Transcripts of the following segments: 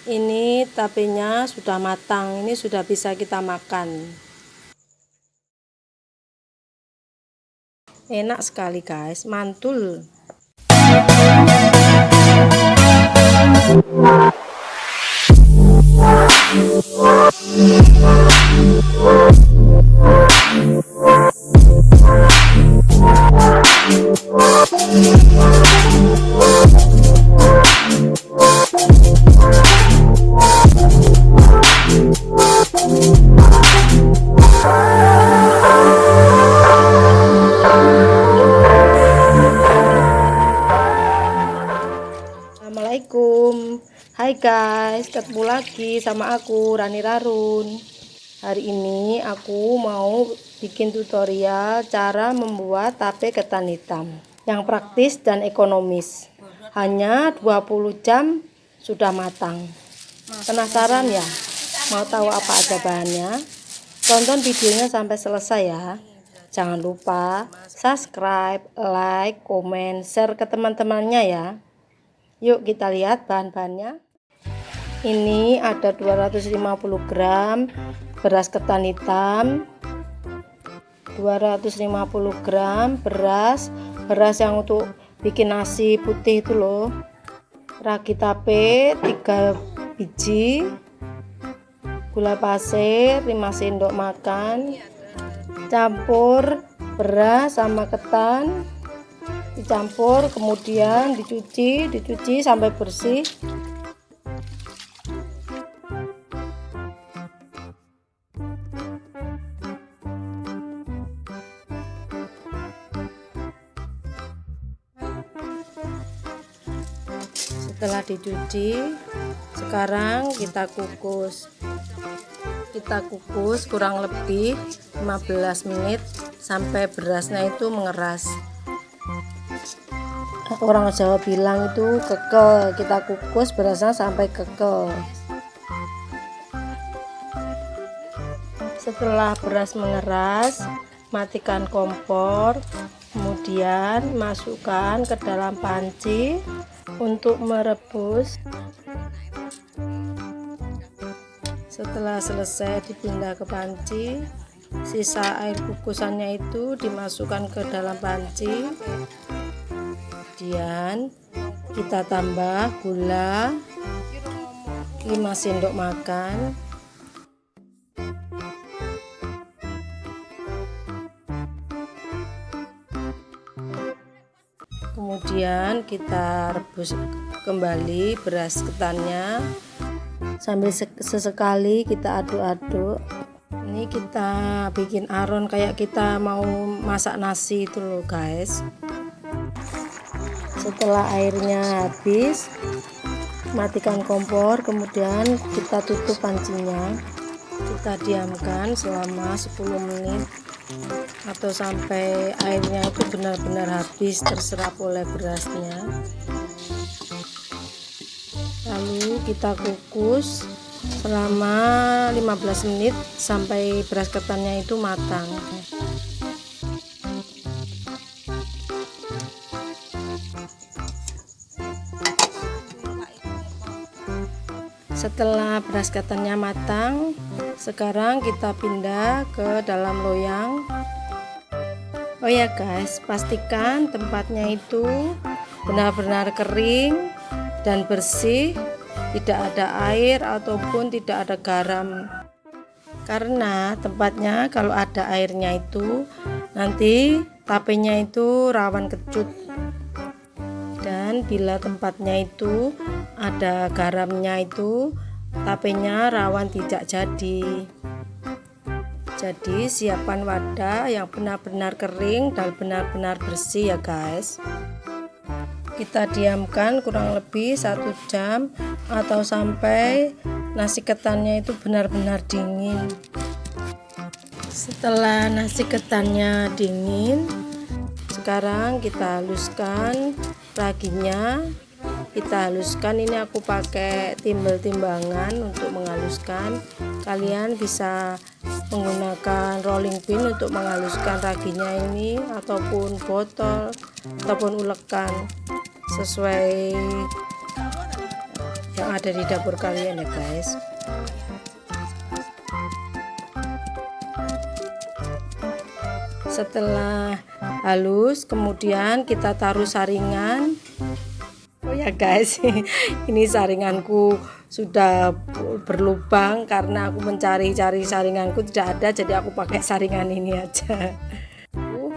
Ini tapenya sudah matang, ini sudah bisa kita makan. Enak sekali guys, mantul. Assalamualaikum. Hai guys, ketemu lagi sama aku Rani Rarun. Hari ini aku mau bikin tutorial cara membuat tape ketan hitam yang praktis dan ekonomis. Hanya 20 jam sudah matang. Penasaran ya? Mau tahu apa aja bahannya? Tonton videonya sampai selesai ya. Jangan lupa subscribe, like, komen, share ke teman-temannya ya. Yuk kita lihat bahan-bahannya. Ini ada 250 gram beras ketan hitam, 250 gram beras yang untuk bikin nasi putih itu loh, ragi tape 3 biji, gula pasir 5 sendok makan, campur beras sama ketan, dicampur kemudian dicuci sampai bersih. Setelah dicuci, sekarang kita kukus kurang lebih 15 menit sampai berasnya itu mengeras. Orang Jawa bilang itu kekel, kita kukus berasnya sampai kekel. Setelah beras mengeras, matikan kompor, kemudian masukkan ke dalam panci untuk merebus. Setelah selesai dipindah ke panci, sisa air kukusannya itu dimasukkan ke dalam panci. Kemudian kita tambah gula 5 sendok makan, kemudian kita rebus kembali beras ketannya sambil sesekali kita aduk-aduk. Ini kita bikin aron kayak kita mau masak nasi itu loh guys. Setelah airnya habis, matikan kompor, kemudian kita tutup pancinya. Kita diamkan selama 10 menit atau sampai airnya itu benar-benar habis terserap oleh berasnya. Lalu kita kukus selama 15 menit sampai beras ketannya itu matang. Setelah beras ketannya matang, sekarang kita pindah ke dalam loyang. Oh ya guys, pastikan tempatnya itu benar-benar kering dan bersih, tidak ada air ataupun tidak ada garam. Karena tempatnya kalau ada airnya itu nanti tapenya itu rawan kecut. Dan bila tempatnya itu ada garamnya itu tapenya rawan tidak jadi. Jadi siapkan wadah yang benar-benar kering dan benar-benar bersih ya guys. Kita diamkan kurang lebih 1 jam atau sampai nasi ketannya itu benar-benar dingin. Setelah nasi ketannya dingin, sekarang kita haluskan raginya. Kita haluskan, ini aku pakai timbal timbangan untuk menghaluskan. Kalian bisa menggunakan rolling pin untuk menghaluskan raginya ini, ataupun botol ataupun ulekan sesuai yang ada di dapur kalian ya guys. Setelah halus, kemudian kita taruh saringan. Oh ya guys, ini saringanku sudah berlubang karena aku mencari-cari saringanku tidak ada, jadi aku pakai saringan ini aja.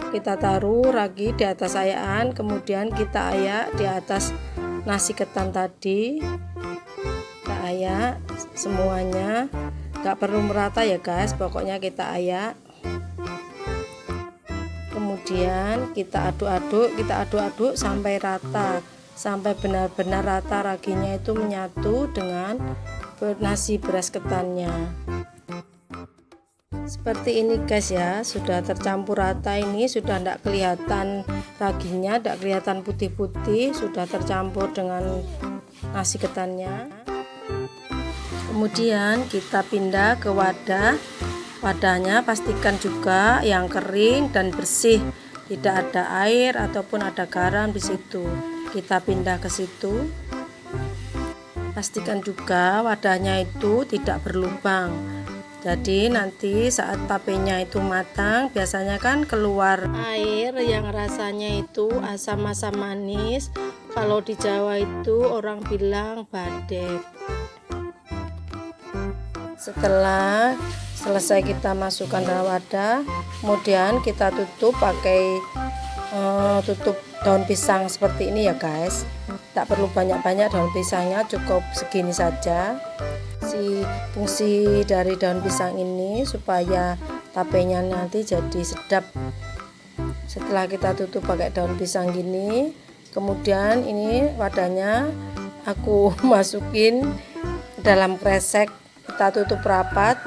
Kita taruh ragi di atas ayaan, kemudian kita ayak di atas nasi ketan tadi. Kita ayak semuanya, gak perlu merata ya guys, pokoknya kita ayak. Kemudian kita aduk-aduk sampai rata, sampai benar-benar rata raginya itu menyatu dengan nasi beras ketannya. Seperti ini guys ya, sudah tercampur rata, ini sudah tidak kelihatan raginya, tidak kelihatan putih-putih, sudah tercampur dengan nasi ketannya. Kemudian kita pindah ke wadah. Wadahnya pastikan juga yang kering dan bersih, tidak ada air ataupun ada garam di situ. Kita pindah ke situ. Pastikan juga wadahnya itu tidak berlubang. Jadi nanti saat tapenya itu matang, biasanya kan keluar air yang rasanya itu asam-asam manis. Kalau di Jawa itu orang bilang badek. Setelah selesai kita masukkan dalam wadah, kemudian kita tutup pakai tutup daun pisang seperti ini ya guys. Tak perlu banyak-banyak daun pisangnya, cukup segini saja. Fungsi dari daun pisang ini supaya tapenya nanti jadi sedap. Setelah kita tutup pakai daun pisang gini, kemudian ini wadahnya aku masukin dalam kresek. Kita tutup rapat,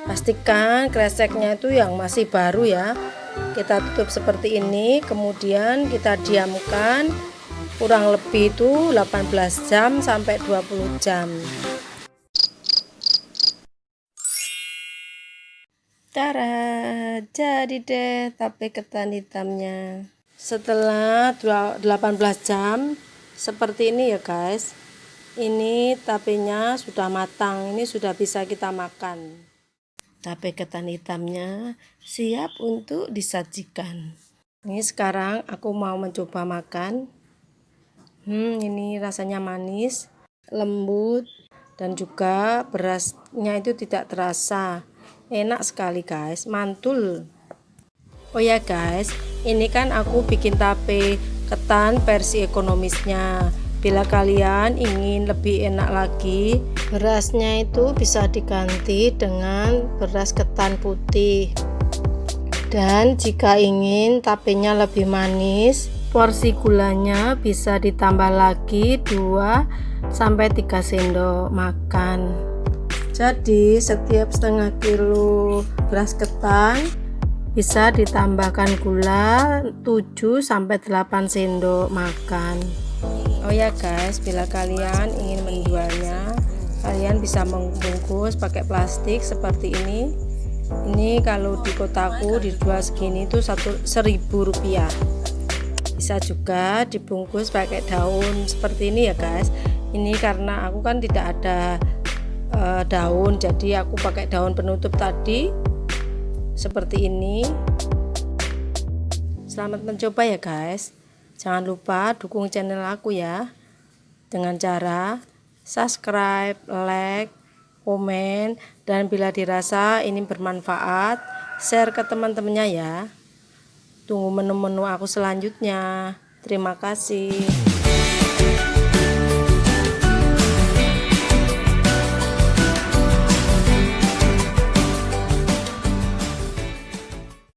pastikan kreseknya itu yang masih baru ya. Kita tutup seperti ini, kemudian kita diamkan kurang lebih itu 18 jam sampai 20 jam. Tara, jadi deh tape ketan hitamnya. Setelah 18 jam seperti ini ya guys. Ini tapenya sudah matang, ini sudah bisa kita makan. Tape ketan hitamnya siap untuk disajikan. Ini sekarang aku mau mencoba makan. Ini rasanya manis, lembut, dan juga berasnya itu tidak terasa. Enak sekali guys, mantul. Oh ya guys, ini kan aku bikin tape ketan versi ekonomisnya. Bila kalian ingin lebih enak lagi, berasnya itu bisa diganti dengan beras ketan putih. Dan jika ingin tapenya lebih manis, porsi gulanya bisa ditambah lagi 2-3 sendok makan. Jadi setiap setengah kilo beras ketan bisa ditambahkan gula 7-8 sendok makan. Oh ya guys, bila kalian ingin menjualnya, kalian bisa membungkus pakai plastik seperti ini. Ini kalau di kotaku dijual segini itu Rp1.000. Bisa juga dibungkus pakai daun seperti ini ya guys. Ini karena aku kan tidak ada daun, jadi aku pakai daun penutup tadi seperti ini. Selamat mencoba ya guys. Jangan lupa dukung channel aku ya dengan cara subscribe, like, komen, dan bila dirasa ini bermanfaat, share ke teman-temannya ya. Tunggu menu-menu aku selanjutnya. Terima kasih.